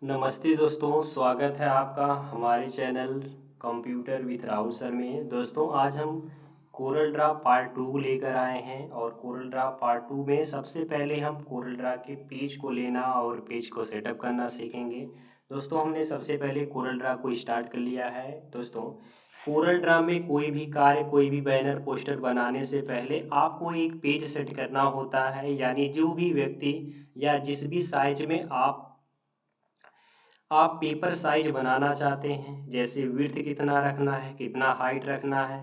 नमस्ते दोस्तों, स्वागत है आपका हमारे channel computer with Rahul sir में। दोस्तों आज हम कोरल ड्रा पार्ट 2 लेकर आए हैं और कोरल ड्रा पार्ट 2 में सबसे पहले हम कोरल ड्रा के पेज को लेना और पेज को सेटअप करना सीखेंगे। दोस्तों हमने सबसे पहले कोरल ड्रा को स्टार्ट कर लिया है। दोस्तों कोरल ड्रा में कोई भी कार्य, कोई भी बैनर पोस्टर बनाने से पहले आपको एक पेज सेट करना होता है, यानी जो भी व्यक्ति या जिस भी साइज में आप पेपर साइज बनाना चाहते हैं, जैसे विड्थ कितना रखना है, कितना हाइट रखना है।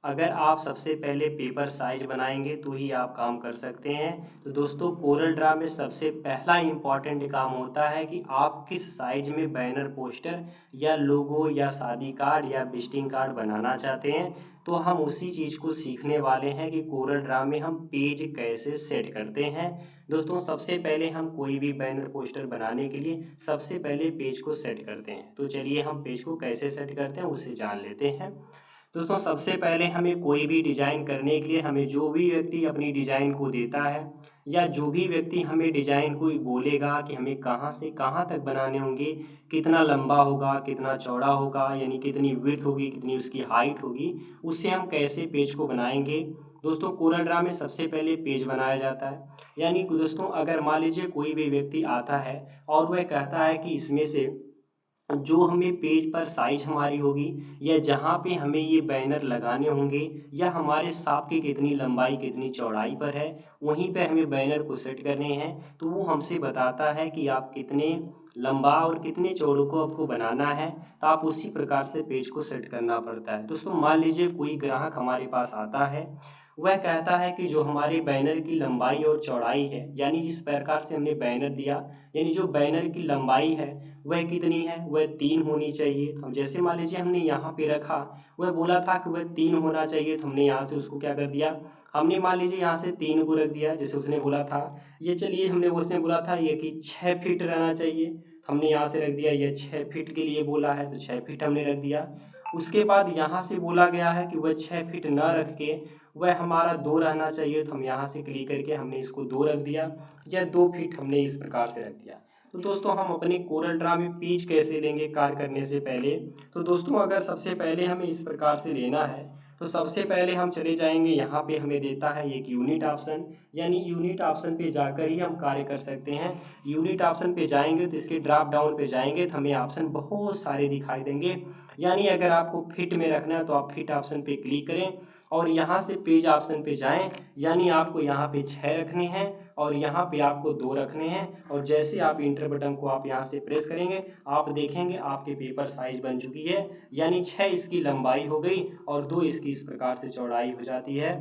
अगर आप सबसे पहले पेपर साइज बनाएंगे तो ही आप काम कर सकते हैं। तो दोस्तों कोरल ड्रा में सबसे पहला इम्पॉर्टेंट काम होता है कि आप किस साइज में बैनर पोस्टर या लोगो या शादी कार्ड या विजिटिंग कार्ड बनाना चाहते हैं। तो हम उसी चीज़ को सीखने वाले हैं कि कोरल ड्रा में हम पेज कैसे सेट करते हैं। दोस्तों सबसे पहले हम कोई भी बैनर पोस्टर बनाने के लिए सबसे पहले पेज को सेट करते हैं। तो चलिए हम पेज को कैसे सेट करते हैं उसे जान लेते हैं। दोस्तों सबसे पहले हमें कोई भी डिज़ाइन करने के लिए हमें जो भी व्यक्ति अपनी डिज़ाइन को देता है या जो भी व्यक्ति हमें डिज़ाइन को बोलेगा कि हमें कहाँ से कहाँ तक बनाने होंगे, कितना लंबा होगा, कितना चौड़ा होगा, यानी कितनी विड्थ होगी, कितनी उसकी हाइट होगी, उससे हम कैसे पेज को बनाएंगे। दोस्तों कोरल ड्रा में सबसे पहले पेज बनाया जाता है। यानी कि दोस्तों अगर मान लीजिए कोई भी व्यक्ति आता है और वह कहता है कि इसमें से जो हमें पेज पर साइज हमारी होगी या जहाँ पे हमें ये बैनर लगाने होंगे या हमारे सांप की कितनी लंबाई कितनी चौड़ाई पर है, वहीं पे हमें बैनर को सेट करने हैं। तो वो हमसे बताता है कि आप कितने लंबा और कितने चौड़ों को आपको बनाना है। तो आप उसी प्रकार से पेज को सेट करना पड़ता है। दोस्तों मान लीजिए कोई ग्राहक हमारे पास आता है, वह कहता है कि जो हमारे बैनर की लंबाई और चौड़ाई है, यानी जिस प्रकार से हमने बैनर दिया, यानी जो बैनर की लंबाई है वह कितनी है, वह 3 होनी चाहिए। तो हम जैसे मान लीजिए हमने यहाँ पे रखा, वह बोला था कि वह 3 होना चाहिए, तो हमने यहाँ से उसको क्या कर दिया, हमने मान लीजिए यहाँ से 3 को रख दिया। जैसे उसने बोला था ये, चलिए हमने उसने बोला था ये कि 6 फीट रहना चाहिए, तो हमने यहाँ से रख दिया ये 6 फीट के लिए बोला है तो 6 फीट हमने रख दिया। उसके बाद यहाँ से बोला गया है कि वह 6 फीट न रख के वह हमारा 2 रहना चाहिए, तो हम यहाँ से क्लिक करके हमने इसको 2 रख दिया, या 2 फीट हमने इस प्रकार से रख दिया। तो दोस्तों हम अपने कोरल ड्रा में पेज कैसे लेंगे कार्य करने से पहले। तो दोस्तों अगर सबसे पहले हमें इस प्रकार से लेना है, तो सबसे पहले हम चले जाएंगे, यहाँ पे हमें देता है एक यूनिट ऑप्शन, यानी यूनिट ऑप्शन पे जाकर ही हम कार्य कर सकते हैं। यूनिट ऑप्शन पे जाएंगे तो इसके ड्रॉप डाउन पे जाएंगे तो हमें ऑप्शन बहुत सारे दिखाई देंगे। यानी अगर आपको फिट में रखना है तो आप फिट ऑप्शन पे क्लिक करें और यहाँ से पेज ऑप्शन पे जाएं, यानी आपको यहाँ पे 6 रखने हैं और यहाँ पे आपको 2 रखने हैं। और जैसे आप इंटर बटन को आप यहाँ से प्रेस करेंगे, आप देखेंगे आपके पेपर साइज बन चुकी है, यानी 6 इसकी लंबाई हो गई और 2 इसकी इस प्रकार से चौड़ाई हो जाती है।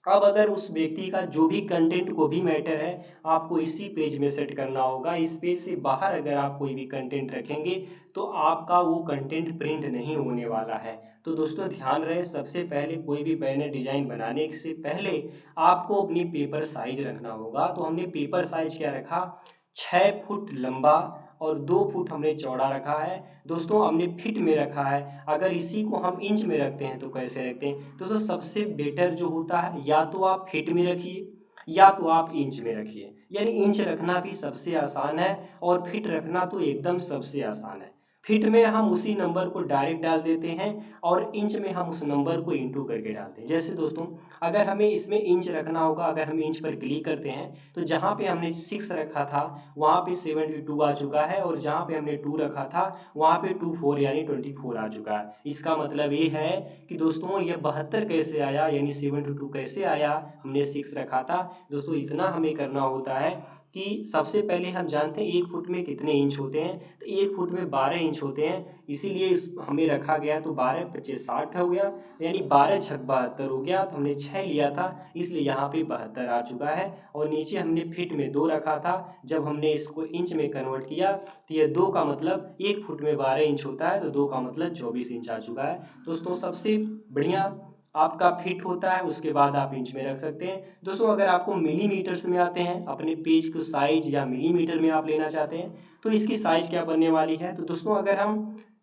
अब अगर उस व्यक्ति का जो भी कंटेंट को भी मैटर है, आपको इसी पेज में सेट करना होगा। इस पेज से बाहर अगर आप कोई भी कंटेंट रखेंगे तो आपका वो कंटेंट प्रिंट नहीं होने वाला है। तो दोस्तों ध्यान रहे, सबसे पहले कोई भी बैनर डिजाइन बनाने से पहले आपको अपनी पेपर साइज रखना होगा। तो हमने पेपर साइज क्या रखा, 6 फुट लंबा और 2 फुट हमने चौड़ा रखा है। दोस्तों हमने फिट में रखा है। अगर इसी को हम इंच में रखते हैं तो कैसे रखते हैं, दोस्तों सबसे बेटर जो होता है, या तो आप फिट में रखिए या तो आप इंच में रखिए। यानी इंच रखना भी सबसे आसान है और फिट रखना तो एकदम सबसे आसान है। फिट में हम उसी नंबर को डायरेक्ट डाल देते हैं और इंच में हम उस नंबर को इंटू करके डालते हैं। जैसे दोस्तों अगर हमें इसमें इंच रखना होगा, अगर हम इंच पर क्लिक करते हैं तो जहाँ पे हमने 6 रखा था वहाँ पे 72 आ चुका है, और जहाँ पे हमने 2 रखा था वहाँ पे 24 यानी 24 आ चुका है। इसका मतलब ये है कि दोस्तों ये 72 कैसे आया, यानी 72 कैसे आया, हमने 6 रखा था। दोस्तों इतना हमें करना होता है कि सबसे पहले हम जानते हैं 1 फुट में कितने इंच होते हैं, तो 1 फुट में 12 इंच होते हैं। इसीलिए हमें रखा गया, तो 12 25 60 हो गया, यानी 12 छक 72 हो गया। तो हमने 6 लिया था इसलिए यहाँ पे 72 आ चुका है। और नीचे हमने फिट में 2 रखा था, जब हमने इसको इंच में कन्वर्ट किया तो ये 2 का मतलब 1 फुट में 12 इंच होता है, तो 2 का मतलब 24 इंच आ चुका है। दोस्तों सबसे बढ़िया आपका फिट होता है, उसके बाद आप इंच में रख सकते हैं। दोस्तों अगर आपको मिलीमीटर्स में आते हैं, अपने पेज को साइज या मिलीमीटर में आप लेना चाहते हैं, तो इसकी साइज क्या बनने वाली है। तो दोस्तों अगर हम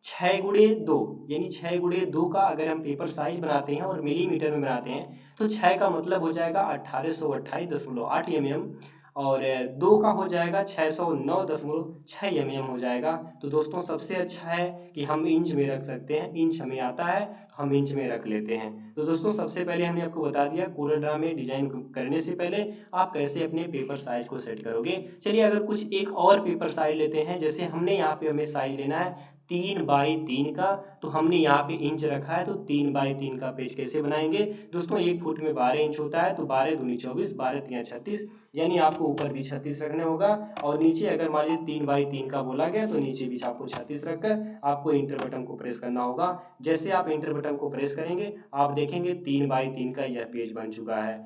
6x2 यानी 6x2 का अगर हम पेपर साइज बनाते हैं और मिलीमीटर में बनाते हैं, तो 6 का मतलब हो जाएगा 1828.8 mm। और 2 का हो जाएगा 609.6 mm हो जाएगा। तो दोस्तों सबसे अच्छा है कि हम इंच में रख सकते हैं, इंच हमें आता है तो हम इंच में रख लेते हैं। तो दोस्तों सबसे पहले हमने आपको बता दिया कोरल ड्रा में डिजाइन करने से पहले आप कैसे अपने पेपर साइज को सेट करोगे। चलिए अगर कुछ एक और पेपर साइज लेते हैं, जैसे हमने यहाँ पे हमें साइज लेना है 3x3 का, तो हमने यहाँ पे इंच रखा है, तो 3x3 का पेज कैसे बनाएंगे दोस्तों। 1 फुट में 12 इंच होता है, तो 12 दूनी 24, 12 तिया 36, यानी आपको ऊपर भी 36 रखने होगा और नीचे अगर मान लीजिए 3x3 का बोला गया तो नीचे भी आपको 36 रखकर आपको इंटर बटन को प्रेस करना होगा। जैसे आप इंटर बटन को प्रेस करेंगे आप देखेंगे 3x3 का यह पेज बन चुका है।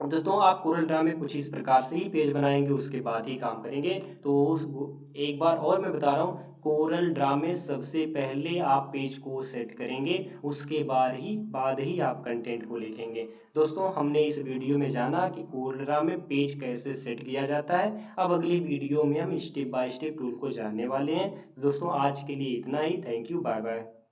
दोस्तों आप कोरल ड्रा में कुछ इस प्रकार से ही पेज बनाएंगे, उसके बाद ही काम करेंगे। तो एक बार और मैं बता रहा हूँ, कोरल ड्रा में सबसे पहले आप पेज को सेट करेंगे, उसके बाद ही आप कंटेंट को लिखेंगे। दोस्तों हमने इस वीडियो में जाना कि कोरल ड्रा में पेज कैसे सेट किया जाता है। अब अगली वीडियो में हम स्टेप बाय स्टेप टूल को जानने वाले हैं। दोस्तों आज के लिए इतना ही। Thank you, bye bye.